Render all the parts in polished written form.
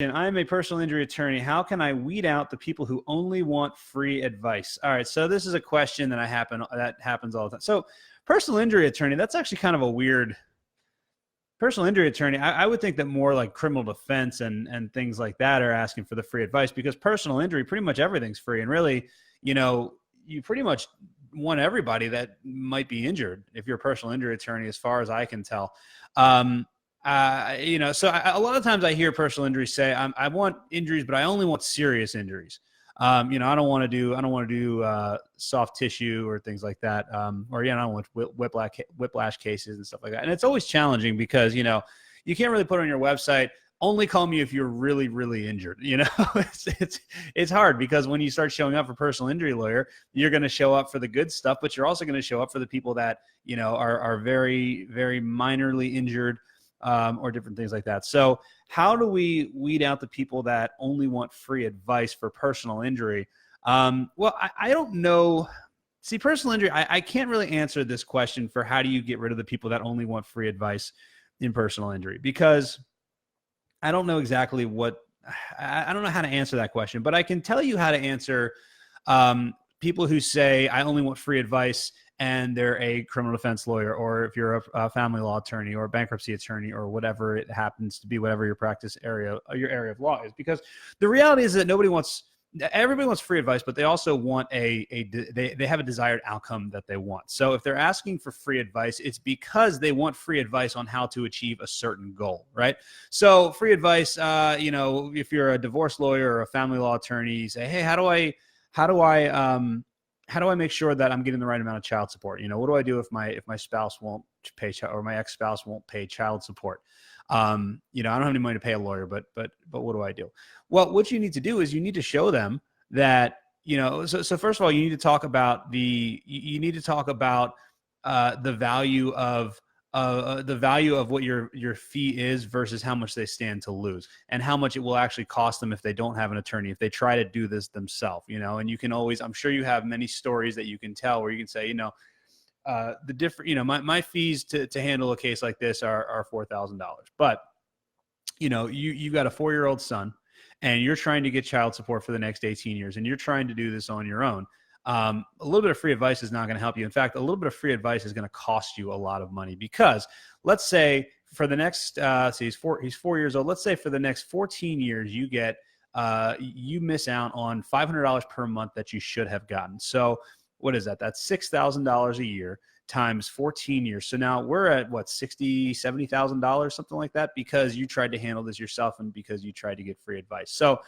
And I'm a personal injury attorney. How can I weed out the people who only want free advice? All right, so this is a question that happens all the time. So, personal injury attorney, that's actually kind of a weird personal injury attorney. I would think that more like criminal defense and things like that are asking for the free advice, because personal injury, pretty much everything's free. And really, you pretty much want everybody that might be injured if you're a personal injury attorney, as far as I can tell. So a lot of times I hear personal injuries say, I want injuries, but I only want serious injuries. I don't want to do soft tissue or things like that. I don't want whiplash cases and stuff like that. And it's always challenging because, you can't really put on your website, only call me if you're really, really injured. It's hard, because when you start showing up for personal injury lawyer, you're going to show up for the good stuff, but you're also going to show up for the people that, are very, very minorly injured, or different things like that. So how do we weed out the people that only want free advice for personal injury? I don't know. See, personal injury, I can't really answer this question for how do you get rid of the people that only want free advice in personal injury, because I don't know exactly I don't know how to answer that question, but I can tell you how to answer people who say, I only want free advice, and they're a criminal defense lawyer, or if you're a family law attorney or a bankruptcy attorney, or whatever it happens to be, whatever your practice area, your area of law is. Because the reality is that everybody wants free advice, but they also want they have a desired outcome that they want. So if they're asking for free advice, it's because they want free advice on how to achieve a certain goal, right? So free advice, if you're a divorce lawyer or a family law attorney, you say, hey, how do I make sure that I'm getting the right amount of child support? What do I do if my spouse won't pay or my ex-spouse won't pay child support? I don't have any money to pay a lawyer, but what do I do? Well, what you need to do is you need to show them that, so first of all, you need to talk about the value of what your fee is versus how much they stand to lose, and how much it will actually cost them if they don't have an attorney, if they try to do this themselves, and you can always, I'm sure you have many stories that you can tell where you can say, the different, my fees to handle a case like this are $4,000, but you've got a 4-year-old son, and you're trying to get child support for the next 18 years, and you're trying to do this on your own. A little bit of free advice is not going to help you. In fact, a little bit of free advice is going to cost you a lot of money, because let's say for the next, he's 4 years old. Let's say for the next 14 years, you miss out on $500 per month that you should have gotten. So what is that? That's $6,000 a year times 14 years. So now we're at what, $60,000, $70,000, something like that, because you tried to handle this yourself and because you tried to get free advice. So,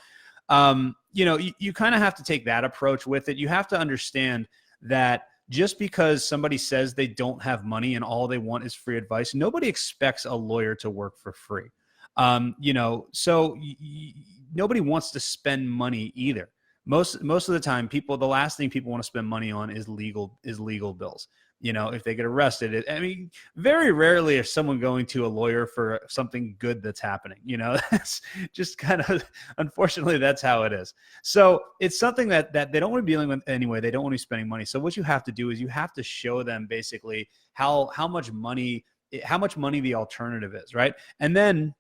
you kind of have to take that approach with it. You have to understand that just because somebody says they don't have money and all they want is free advice, nobody expects a lawyer to work for free. Nobody wants to spend money either. Most of the time, the last thing people want to spend money on is legal bills. If they get arrested, very rarely is someone going to a lawyer for something good that's happening. That's just kind of, unfortunately, that's how it is. So it's something that they don't want to be dealing with anyway. They don't want to be spending money. So what you have to do is you have to show them basically how much money the alternative is, right? And then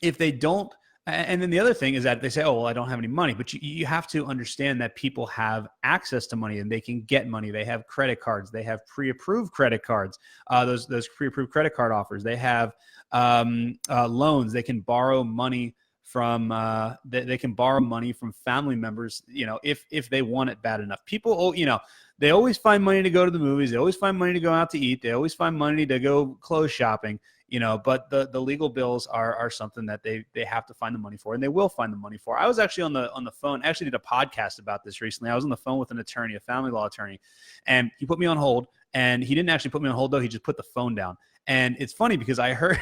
if they don't, and then the other thing is that they say, oh, well, I don't have any money. But you have to understand that people have access to money and they can get money. They have credit cards. They have pre-approved credit cards, those pre-approved credit card offers. They have loans. They can borrow money from they can borrow money from family members, if they want it bad enough. People, they always find money to go to the movies. They always find money to go out to eat. They always find money to go clothes shopping. But the legal bills are something that they have to find the money for, and they will find the money for. I was actually on the phone, actually did a podcast about this recently. I was on the phone with an attorney, a family law attorney, and he put me on hold, and he didn't actually put me on hold though. He just put the phone down. And it's funny because I heard,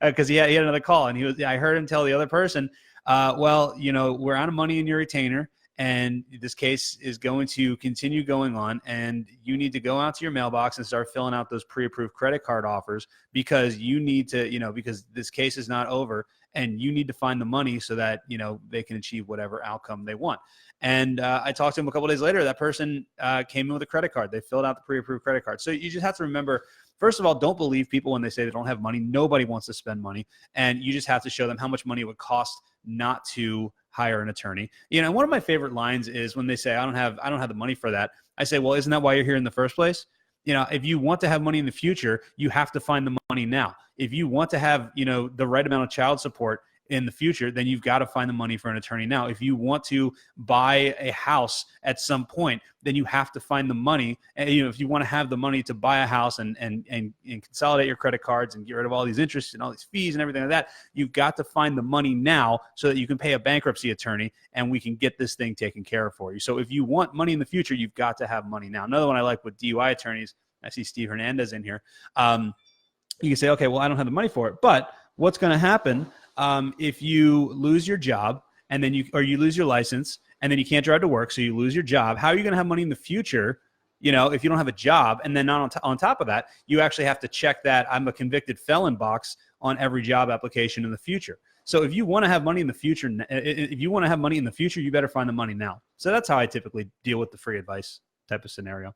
because he had another call, and I heard him tell the other person, we're out of money in your retainer, and this case is going to continue going on, and you need to go out to your mailbox and start filling out those pre-approved credit card offers, because you need to, because this case is not over, and you need to find the money so that, they can achieve whatever outcome they want. And I talked to him a couple of days later. That person came in with a credit card. They filled out the pre-approved credit card. So you just have to remember, first of all, don't believe people when they say they don't have money. Nobody wants to spend money. And you just have to show them how much money it would cost not to hire an attorney. You know, one of my favorite lines is when they say, I don't have the money for that. I say, well, isn't that why you're here in the first place? You know, if you want to have money in the future, you have to find the money now. If you want to have, you know, the right amount of child support in the future, then you've got to find the money for an attorney now. If you want to buy a house at some point, then you have to find the money. And, you know, if you want to have the money to buy a house and consolidate your credit cards and get rid of all these interests and all these fees and everything like that, you've got to find the money now so that you can pay a bankruptcy attorney and we can get this thing taken care of for you. So if you want money in the future, you've got to have money now. Another one I like with DUI attorneys, I see Steve Hernandez in here. You can say, okay, well, I don't have the money for it, but what's going to happen if you lose your job and then you lose your license and then you can't drive to work, so you lose your job? How are you going to have money in the future, you know, if you don't have a job? And then on top of that, you actually have to check that I'm a convicted felon box on every job application in the future. So if you want to have money in the future, you better find the money now. So that's how I typically deal with the free advice type of scenario.